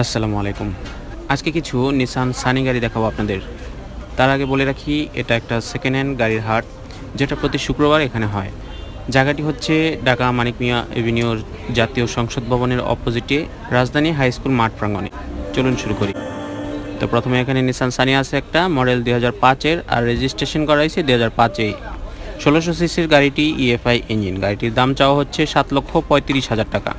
আসসালামু আলাইকুম। আজকে কিছু নিসান সানি গাড়ি দেখাবো আপনাদের। তার আগে বলে রাখি, এটা একটা সেকেন্ড হ্যান্ড গাড়ির হাট, যেটা প্রতি শুক্রবার এখানে হয়। জায়গাটি হচ্ছে ঢাকা মানিক মিয়া এভিনিউর জাতীয় সংসদ ভবনের অপোজিটে রাজধানী হাই স্কুল মাঠ প্রাঙ্গণে। চলুন শুরু করি। তো প্রথমে এখানে নিসান সানি আছে একটা মডেল 2005-এর, আর রেজিস্ট্রেশন করা হয়েছে 2005-এই। 1600 সিসির গাড়িটি ইএফআই ইঞ্জিন। গাড়িটির দাম চাওয়া হচ্ছে 7,35,000 টাকা।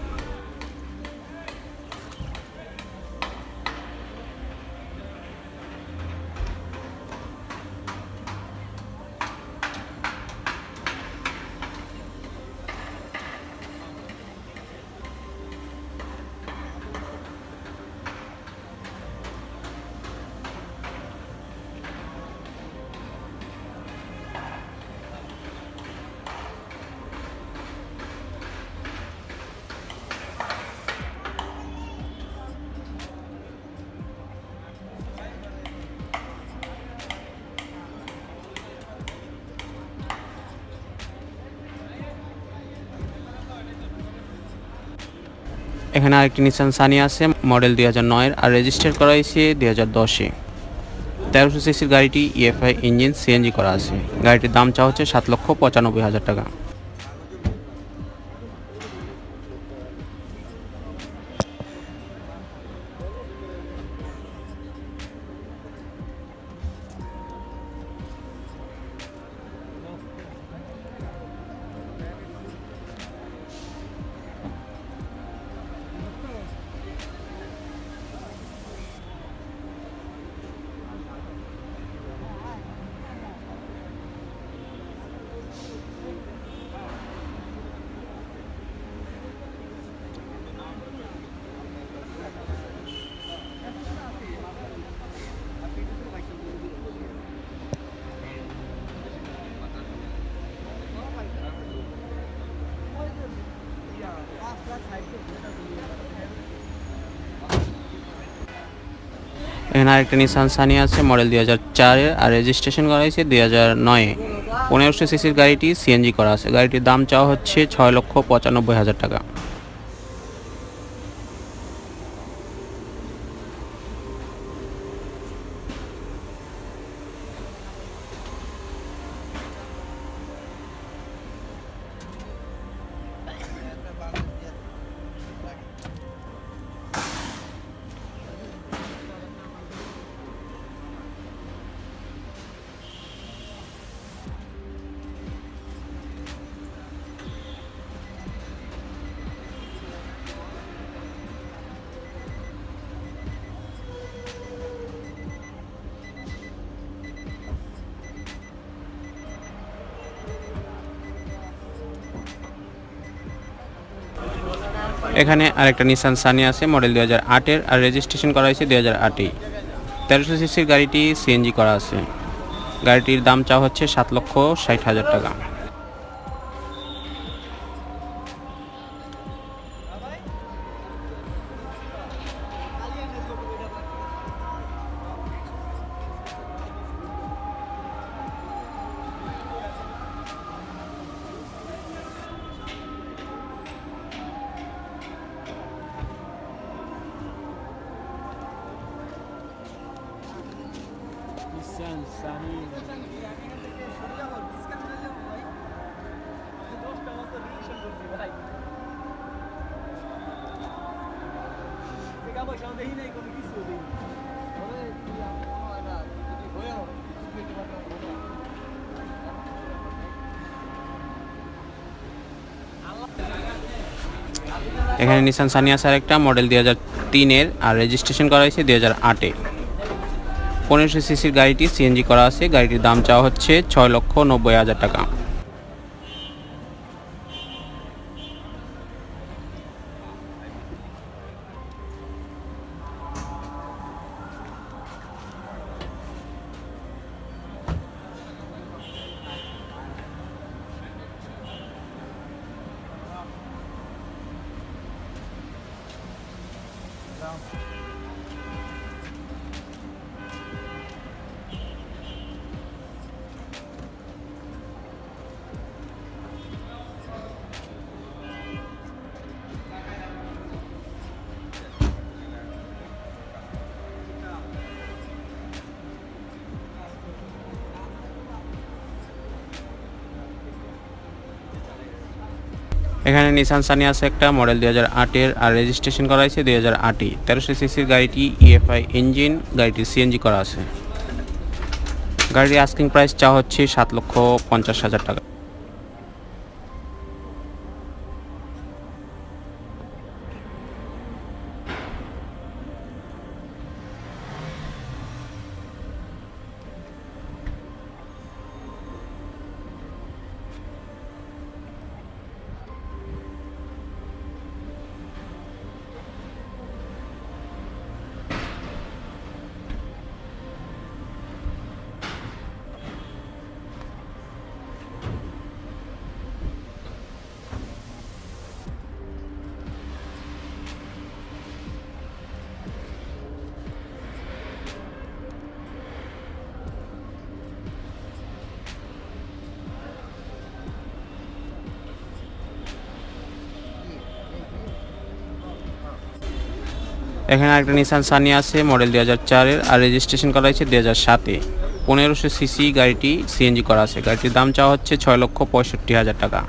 এখানে আরেকটি নিসান সানি আছে মডেল 2009-এর, আর রেজিস্টার করা হয়েছে 2010-এ। 1300 সিসির গাড়িটি ইএফআই ইঞ্জিন, সিএনজি করা আছে। গাড়িটির দাম চাওয়া হচ্ছে 7,95,000 টাকা। এখানে আরেকটা নিসান সানি আছে মডেল 2004-এর, আর রেজিস্ট্রেশন করা হয়েছে 2009-এ। 1500 সিসির গাড়িটি সিএনজি করা আছে। গাড়িটির দাম চাওয়া হচ্ছে 6,95,000 টাকা। এখানে আরেকটা নিসান সানি আছে মডেল 2008-এর, আর রেজিস্ট্রেশন করা হয়েছে 2008-এই। 1300 সিসির গাড়িটি সিএনজি করা আছে। গাড়িটির দাম চাওয়া হচ্ছে 7,60,000 টাকা। এখানে নিসান সানি আছে আরেকটা মডেল 2003-এর, আর রেজিস্ট্রেশন করা হয়েছে 2008-এ। 1500 সিসির গাড়িটি সিএনজি করা আছে। গাড়িটির দাম চাওয়া হচ্ছে 6,90,000 টাকা। এখানে নিসান সানি আছে একটা মডেল 2008-এর আর রেজিস্ট্রেশন করা হয়েছে 2008-ই। 1300 সিসির গাড়িটি ইএফআই ইঞ্জিন, গাড়িটি সিএনজি করা আছে। গাড়ির আস্কিং প্রাইস চাওয়া হচ্ছে 7,50,000 টাকা। এখানে আরেকটা নিসান সানি আছে মডেল 2004-এর আর রেজিস্ট্রেশন করা হয়েছে 2007-এ। 1500 সিসি গাড়িটি সিএনজি করা আছে। গাড়িটির দাম চাওয়া হচ্ছে 6,65,000 টাকা।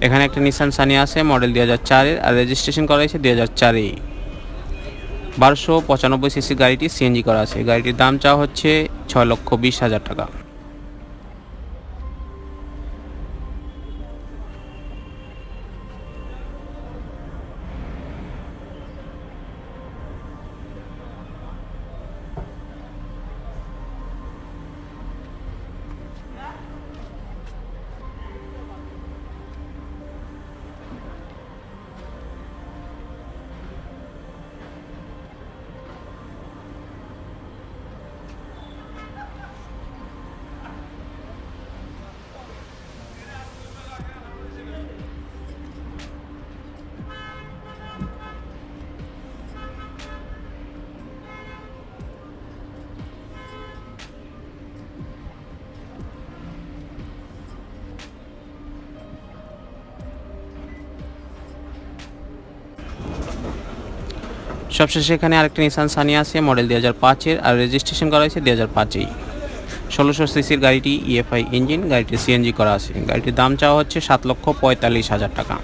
এখানে একটা নিসান সানি আছে মডেল 2004-এর আর রেজিস্ট্রেশন করা হয়েছে 2004-এ। 1295 সিসি গাড়িটি সিএনজি করা আছে। গাড়িটির দাম চাওয়া হচ্ছে 6,20,000 টাকা। সবশেষে এখানে আরেকটা নিসান সানি আছে মডেল 2005-এর আর রেজিস্ট্রেশন করা হয়েছে 2005-এই। 1600 সিসির গাড়িটি ইএফআই ইঞ্জিন, গাড়িটি সিএনজি করা আছে। গাড়িটির দাম চাওয়া হচ্ছে 7,45,000 টাকা।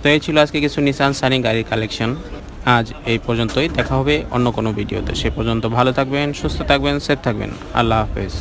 তো এই ছিল আজকে কিছু নিসান সানি গাড়ির কালেকশন। আজ এই পর্যন্তই, দেখা হবে অন্য কোনো ভিডিওতে। সে পর্যন্ত ভালো থাকবেন, সুস্থ থাকবেন, সেফ থাকবেন। আল্লাহ হাফেজ।